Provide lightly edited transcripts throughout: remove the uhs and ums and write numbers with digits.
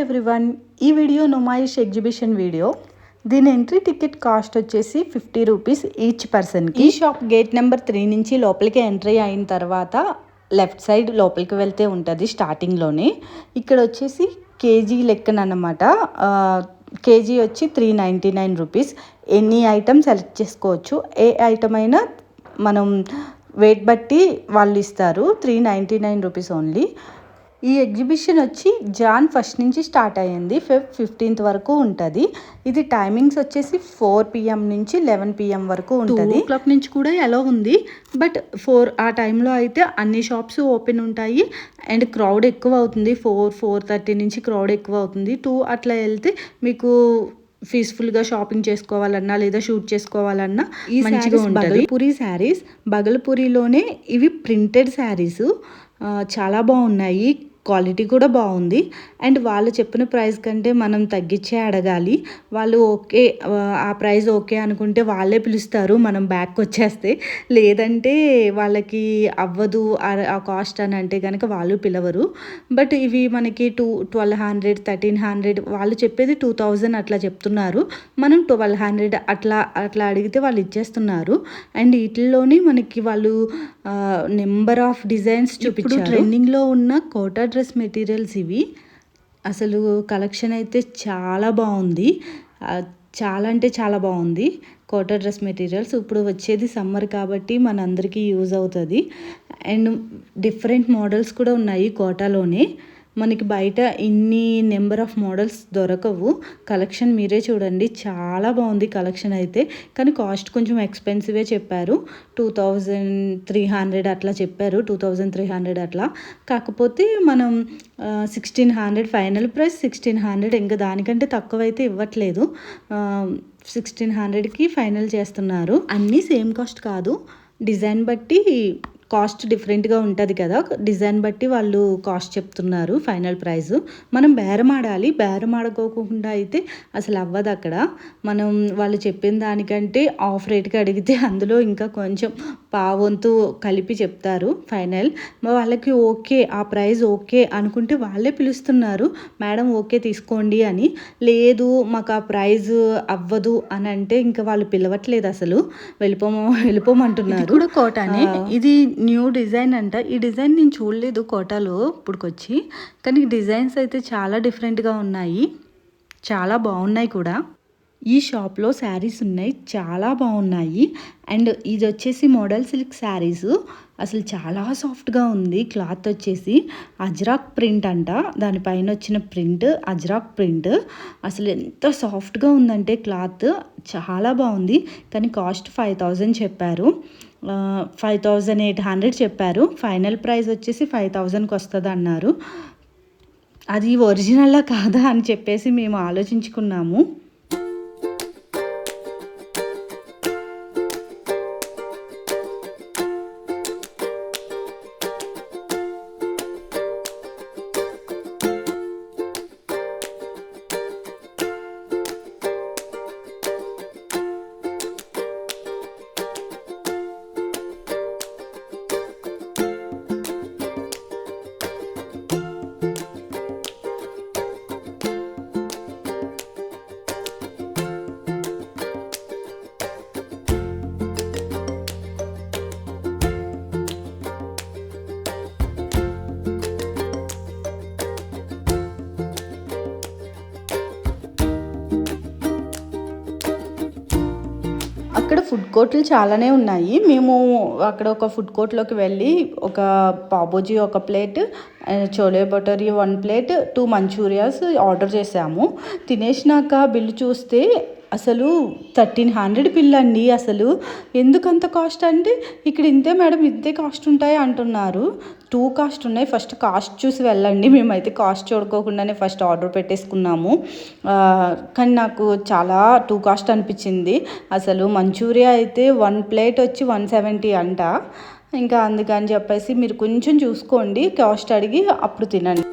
Everyone, ఈ video Numaish exhibition video. దీని entry ticket cost వచ్చేసి 50 రూపీస్ ఈచ్ పర్సన్కి. ఈ షాప్ గేట్ నెంబర్ 3 నుంచి లోపలికి ఎంట్రీ అయిన తర్వాత లెఫ్ట్ సైడ్ లోపలికి వెళ్తే ఉంటుంది స్టార్టింగ్లోనే. ఇక్కడ వచ్చేసి కేజీ లెక్కనమాట. కేజీ వచ్చి 399 రూపీస్. ఎన్ని ఐటమ్ సెలెక్ట్ చేసుకోవచ్చు. ఏ ఐటమ్ అయినా మనం వెయిట్ బట్టి వాళ్ళు ఇస్తారు. 399 రూపీస్ ఓన్లీ. ఈ ఎగ్జిబిషన్ వచ్చి జాన్ 1 నుంచి స్టార్ట్ అయ్యింది, ఫెబ్ 15th వరకు ఉంటుంది. ఇది టైమింగ్స్ వచ్చేసి 4 PM నుంచి 11 PM వరకు ఉంటుంది. 2 o'clock నుంచి కూడా ఎలా ఉంది, బట్ 4 ఆ టైంలో అయితే అన్ని షాప్స్ ఓపెన్ ఉంటాయి అండ్ క్రౌడ్ ఎక్కువ అవుతుంది. 4-4:30 నుంచి క్రౌడ్ ఎక్కువ అవుతుంది. 2 అట్లా వెళ్తే మీకు పీస్ఫుల్గా షాపింగ్ చేసుకోవాలన్నా లేదా షూట్ చేసుకోవాలన్నా మంచిగా ఉంటుంది. బగల్పూరి శారీస్, బగల్పూరిలోనే ఇవి ప్రింటెడ్ శారీస్ చాలా బాగున్నాయి. క్వాలిటీ కూడా బాగుంది. అండ్ వాళ్ళు చెప్పిన ప్రైస్ కంటే మనం తగ్గించే అడగాలి. వాళ్ళు ఓకే, ఆ ప్రైస్ ఓకే అనుకుంటే వాళ్ళే పిలుస్తారు, మనం బ్యాక్ వచ్చేస్తే. లేదంటే వాళ్ళకి అవ్వదు ఆ కాస్ట్ అని అంటే కనుక వాళ్ళు పిలవరు. బట్ ఇవి మనకి 1200, 1300, వాళ్ళు చెప్పేది 2000 అట్లా చెప్తున్నారు. మనం 1200 అట్లా అడిగితే వాళ్ళు ఇచ్చేస్తున్నారు. అండ్ వీటిల్లోనే మనకి వాళ్ళు నెంబర్ ఆఫ్ డిజైన్స్ చూపించారు. ట్రెండింగ్లో ఉన్న కోటా డ్రెస్ మెటీరియల్స్ ఇవి. అసలు కలెక్షన్ అయితే చాలా బాగుంది. చాలా అంటే చాలా బాగుంది కోటా డ్రెస్ మెటీరియల్స్. ఇప్పుడు వచ్చేది సమ్మర్ కాబట్టి మనందరికీ యూజ్ అవుతుంది. అండ్ డిఫరెంట్ మోడల్స్ కూడా ఉన్నాయి కోటాలోనే. మనకి బయట ఇన్ని నెంబర్ ఆఫ్ మోడల్స్ దొరకవు. కలెక్షన్ మీరే చూడండి, చాలా బాగుంది కలెక్షన్ అయితే. కానీ కాస్ట్ కొంచెం ఎక్స్పెన్సివే చెప్పారు. 2300 అట్లా చెప్పారు. 2300 అట్లా. కాకపోతే మనం 1600 ఫైనల్ ప్రైస్ 1600. ఇంకా దానికంటే తక్కువ అయితే ఇవ్వట్లేదు. 1600కి ఫైనల్ చేస్తున్నారు. అన్నీ సేమ్ కాస్ట్ కాదు, డిజైన్ బట్టి కాస్ట్ డిఫరెంట్గా ఉంటుంది కదా. డిజైన్ బట్టి వాళ్ళు కాస్ట్ చెప్తున్నారు ఫైనల్ ప్రైస్. మనం బేరం ఆడాలి. బేరం ఆడుకోకుండా అయితే అసలు అవ్వదు అక్కడ. మనం వాళ్ళు చెప్పిన దానికంటే ఆఫ్ రేట్కి అడిగితే అందులో ఇంకా కొంచెం పావంతు కలిపి చెప్తారు ఫైనల్. వాళ్ళకి ఓకే, ఆ ప్రైస్ ఓకే అనుకుంటే వాళ్ళే పిలుస్తున్నారు, మేడం ఓకే తీసుకోండి అని. లేదు మాకు ఆ ప్రైస్ అవ్వదు అని అంటే ఇంకా వాళ్ళు పిలవట్లేదు, అసలు వెళ్ళిపోమంటున్నారు. కూడా కోటానే, ఇది న్యూ డిజైన్ అంట. ఈ డిజైన్ నేను చూడలేదు కోటాలో ఇప్పుడుకొచ్చి, కానీ డిజైన్స్ అయితే చాలా డిఫరెంట్గా ఉన్నాయి, చాలా బాగున్నాయి కూడా. ఈ షాప్లో శారీస్ ఉన్నాయి, చాలా బాగున్నాయి. అండ్ ఇది వచ్చేసి మోడల్ సిల్క్ శారీస్. అసలు చాలా సాఫ్ట్గా ఉంది. క్లాత్ వచ్చేసి అజ్రాక్ ప్రింట్ అంట, దానిపైన వచ్చిన ప్రింట్ అజ్రాక్ ప్రింట్. అసలు ఎంత సాఫ్ట్గా ఉందంటే క్లాత్ చాలా బాగుంది. కానీ కాస్ట్ 5000 చెప్పారు. 5800 చెప్పారు. ఫైనల్ ప్రైస్ వచ్చేసి 5000కి వస్తుంది అన్నారు. అది ఒరిజినల్లా కాదా అని చెప్పేసి మేము ఆలోచించుకున్నాము. అక్కడ ఫుడ్ కోర్టులు చాలానే ఉన్నాయి. మేము అక్కడ ఒక ఫుడ్ కోర్ట్లోకి వెళ్ళి ఒక పావుబజీ ఒక plate, chole bhature 1 plate, 2 manchurians order చేసాము. తినేసినాక బిల్లు చూస్తే అసలు 1300 బిల్ అండి. అసలు ఎందుకంత కాస్ట్ అంటే, ఇక్కడ ఇంతే మేడం, ఇంతే కాస్ట్ ఉంటాయి అంటున్నారు. 2 కాస్ట్ ఉన్నాయి. ఫస్ట్ కాస్ట్ చూసి వెళ్ళండి. మేమైతే కాస్ట్ చూడుకోకుండానే ఫస్ట్ ఆర్డర్ పెట్టేసుకున్నాము. కానీ నాకు చాలా 2 కాస్ట్ అనిపించింది. అసలు మంచూరియా అయితే 1 ప్లేట్ వచ్చి 170 అంట. ఇంకా అందుకని చెప్పేసి మీరు కొంచెం చూసుకోండి, కాస్ట్ అడిగి అప్పుడు తినండి.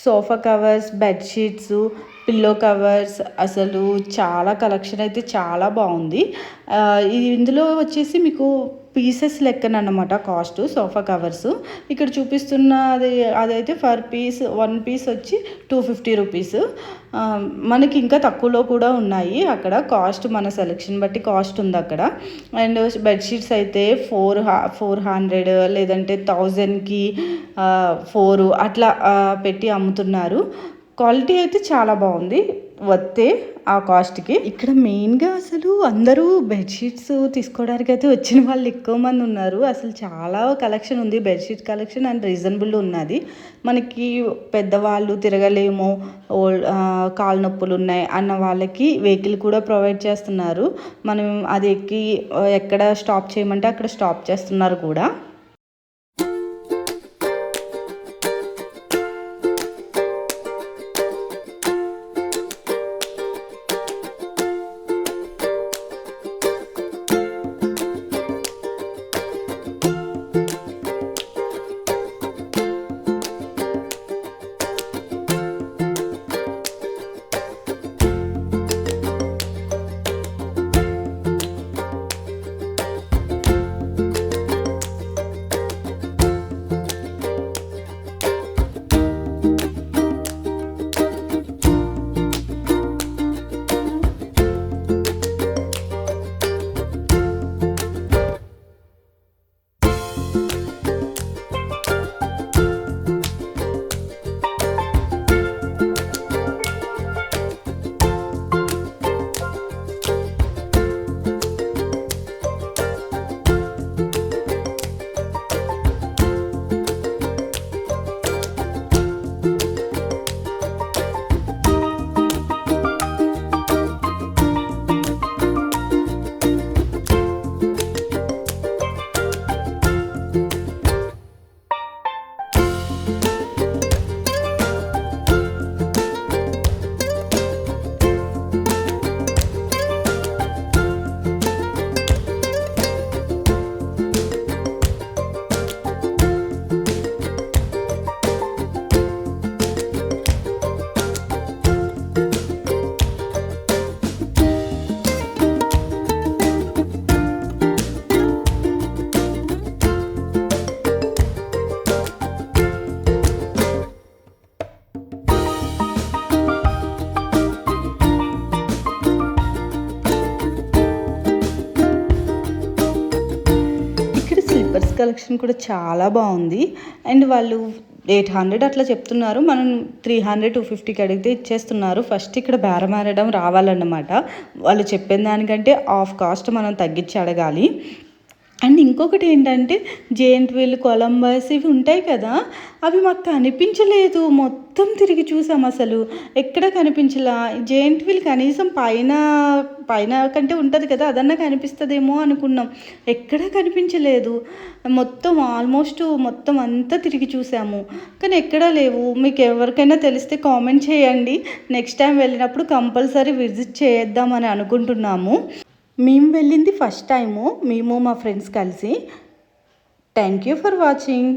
Sofa covers, bedsheets, pillow covers, అసలు చాలా కలెక్షన్ అయితే చాలా బాగుంది. ఇందులో వచ్చేసి మీకు పీసెస్ లెక్కనమాట కాస్ట్ సోఫా కవర్స్. ఇక్కడ చూపిస్తున్నది అదైతే ఫర్ పీస్ 1 పీస్ వచ్చి 250 రూపీస్. మనకి ఇంకా తక్కువలో కూడా ఉన్నాయి. అక్కడ కాస్ట్ మన సెలెక్షన్ బట్టి కాస్ట్ ఉంది అక్కడ. అండ్ బెడ్షీట్స్ అయితే 400 లేదంటే 1000కి 4 అట్లా పెట్టి అమ్ముతున్నారు. క్వాలిటీ అయితే చాలా బాగుంది, వత్తే ఆ కాస్ట్కి. ఇక్కడ మెయిన్గా అసలు అందరూ బెడ్షీట్స్ తీసుకోవడానికి అయితే వచ్చిన వాళ్ళు ఎక్కువ మంది ఉన్నారు. అసలు చాలా కలెక్షన్ ఉంది, బెడ్షీట్ కలెక్షన్ అండ్ రీజనబుల్ ఉన్నది. మనకి పెద్దవాళ్ళు తిరగలేము, కాళ్ళ నొప్పులు ఉన్నాయి అన్న వాళ్ళకి వెహికల్ కూడా ప్రొవైడ్ చేస్తున్నారు. మనం అది ఎక్కి ఎక్కడ స్టాప్ చేయమంటే అక్కడ స్టాప్ చేస్తున్నారు కూడా. కలెక్షన్ కూడా చాలా బాగుంది. అండ్ వాళ్ళు 800 అట్లా చెప్తున్నారు, మనం 300 250కి అడిగితే ఇచ్చేస్తున్నారు. ఫస్ట్ ఇక్కడ బేరం ఆడడం రావాలన్నమాట. వాళ్ళు చెప్పిన దానికంటే హాఫ్ కాస్ట్ మనం తగ్గించి అడగాలి. అండ్ ఇంకొకటి ఏంటంటే జెయింట్ వీల్, కొలంబస్ ఇవి ఉంటాయి కదా, అవి మాకు కనిపించలేదు. మొత్తం తిరిగి చూసాం, అసలు ఎక్కడ కనిపించలా. జెయింట్ వీల్ కనీసం పైన కంటే ఉంటుంది కదా, అదన్నా కనిపిస్తుందేమో అనుకున్నాం, ఎక్కడా కనిపించలేదు. ఆల్మోస్ట్ మొత్తం అంతా తిరిగి చూసాము, కానీ ఎక్కడా లేవు. మీకు ఎవరికైనా తెలిస్తే కామెంట్ చేయండి. నెక్స్ట్ టైం వెళ్ళినప్పుడు కంపల్సరీ విజిట్ చేద్దామని అనుకుంటున్నాము. మేము వెళ్ళింది ఫస్ట్ టైము, మేము మా ఫ్రెండ్స్ కలిసి. Thank you for watching.